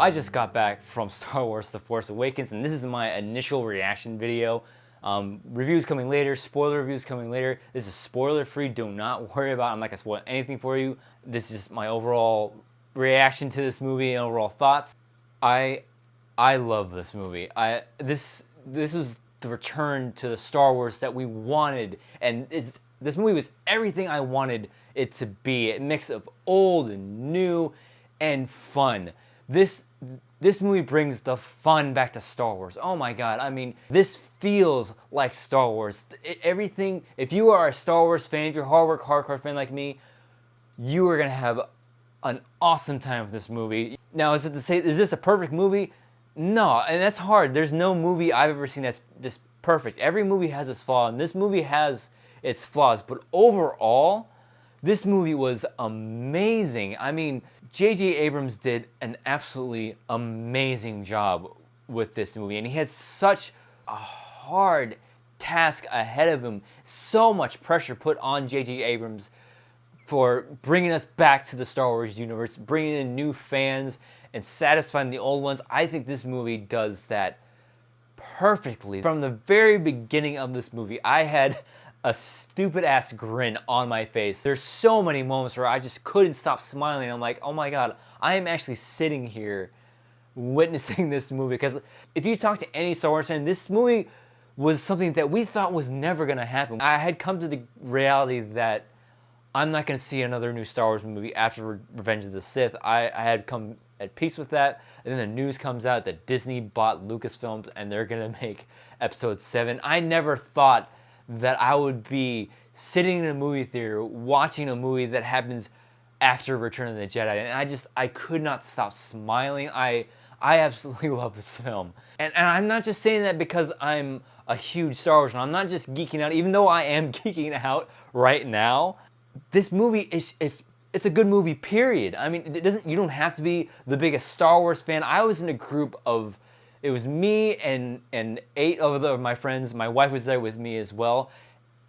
I just got back from Star Wars The Force Awakens, and this is my initial reaction video. Reviews coming later, spoiler reviews coming later. This is spoiler free, do not worry about it. I'm not going to spoil anything for you. This is just my overall reaction to this movie and overall thoughts. I love this movie. This was the return to the Star Wars that we wanted, and this movie was everything I wanted it to be. A mix of old and new and fun. This movie brings the fun back to Star Wars. Oh my god, I mean, this feels like Star Wars. Everything, if you are a Star Wars fan, if you're a hardcore fan like me, you are gonna have an awesome time with this movie. Now, is this a perfect movie? No, and that's hard. There's no movie I've ever seen that's just perfect. Every movie has its flaw, and this movie has its flaws, but overall, this movie was amazing. I mean, J.J. Abrams did an absolutely amazing job with this movie, and he had such a hard task ahead of him. So much pressure put on J.J. Abrams for bringing us back to the Star Wars universe, bringing in new fans and satisfying the old ones. I think this movie does that perfectly. From the very beginning of this movie, I had a stupid ass grin on my face. There's so many moments where I just couldn't stop smiling. I'm like, oh my god, I am actually sitting here witnessing this movie. Because if you talk to any Star Wars fan, this movie was something that we thought was never gonna happen. I had come to the reality that I'm not gonna see another new Star Wars movie after Revenge of the Sith. I had come at peace with that, and then the news comes out that Disney bought Lucasfilms and they're gonna make Episode 7. I never thought that I would be sitting in a movie theater watching a movie that happens after Return of the Jedi, and I could not stop smiling. I absolutely love this film, and I'm not just saying that because I'm a huge Star Wars fan. I'm not just geeking out, even though I am geeking out right now. This movie it's a good movie, period. I mean, you don't have to be the biggest Star Wars fan. I was in a group of, it was me and 8 of my friends. My wife was there with me as well.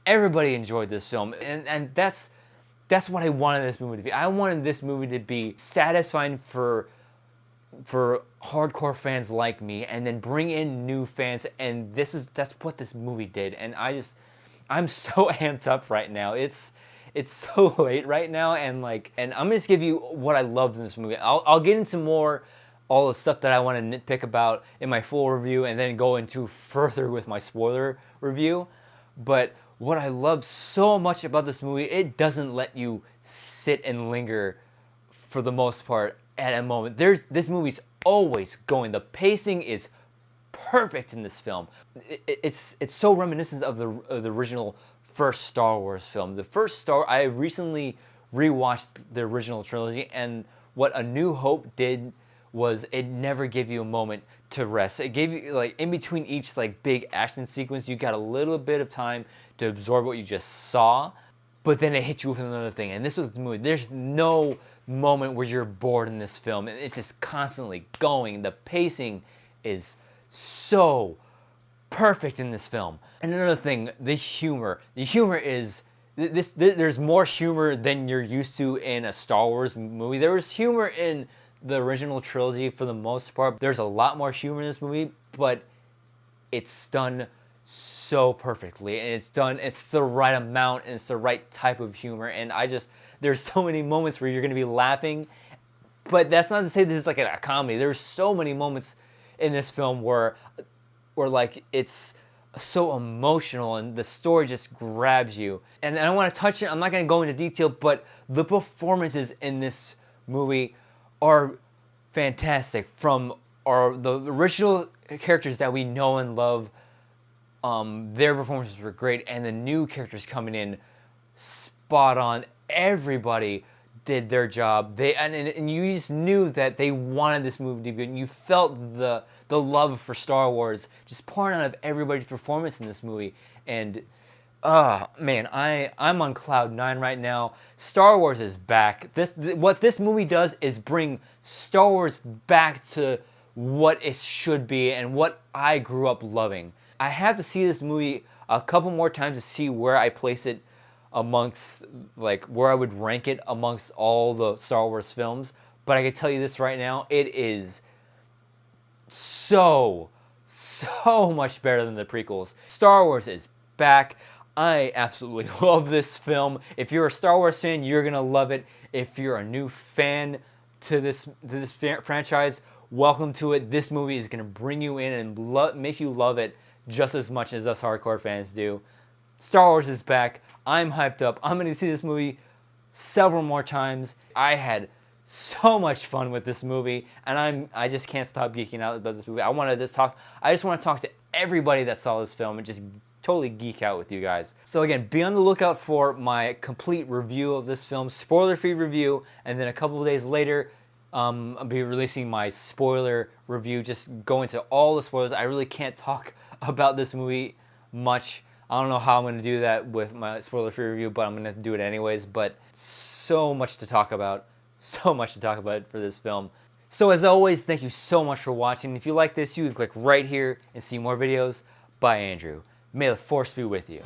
Everybody enjoyed this film, and that's what I wanted this movie to be. I wanted this movie to be satisfying for hardcore fans like me, and then bring in new fans. And that's what this movie did. And I'm so amped up right now. It's so late right now, and I'm gonna just give you what I loved in this movie. I'll get into more all the stuff that I want to nitpick about in my full review, and then go into further with my spoiler review. But what I love so much about this movie, it doesn't let you sit and linger for the most part at a moment. This movie's always going. The pacing is perfect in this film. It's so reminiscent of the original first Star Wars film. I recently rewatched the original trilogy, and what A New Hope did was it never gave you a moment to rest. It gave you, like, in between each big action sequence, you got a little bit of time to absorb what you just saw, but then it hit you with another thing. And this was the movie. There's no moment where you're bored in this film, and it's just constantly going. The pacing is so perfect in this film. And another thing, the humor. The humor is there's more humor than you're used to in a Star Wars movie. There was humor in the original trilogy for the most part. There's a lot more humor in this movie, but it's done so perfectly, and it's the right amount, and it's the right type of humor. And there's so many moments where you're gonna be laughing, but that's not to say this is like a comedy. There's so many moments in this film where it's so emotional, and the story just grabs you. And I want to touch it. I'm not going to go into detail, but the performances in this movie are fantastic. From the original characters that we know and love, their performances were great, and the new characters coming in, spot on. Everybody did their job. And you just knew that they wanted this movie to be good, and you felt the love for Star Wars just pouring out of everybody's performance in this movie. And man, I'm on cloud 9 right now. Star Wars is back. What this movie does is bring Star Wars back to what it should be and what I grew up loving. I have to see this movie a couple more times to see where I place it amongst, where I would rank it amongst all the Star Wars films. But I can tell you this right now, it is so much better than the prequels. Star Wars is back. I absolutely love this film. If you're a Star Wars fan, you're gonna love it. If you're a new fan to this franchise, welcome to it. This movie is gonna bring you in and make you love it just as much as us hardcore fans do. Star Wars is back. I'm hyped up. I'm gonna see this movie several more times. I had so much fun with this movie, and I just can't stop geeking out about this movie. I just want to talk to everybody that saw this film and just totally geek out with you guys. So again, be on the lookout for my complete review of this film, spoiler-free review, and then a couple of days later, I'll be releasing my spoiler review, just go into all the spoilers. I really can't talk about this movie much. I don't know how I'm going to do that with my spoiler-free review, but I'm going to do it anyways. But so much to talk about. So much to talk about for this film. So as always, thank you so much for watching. If you like this, you can click right here and see more videos by Andrew. May the Force be with you.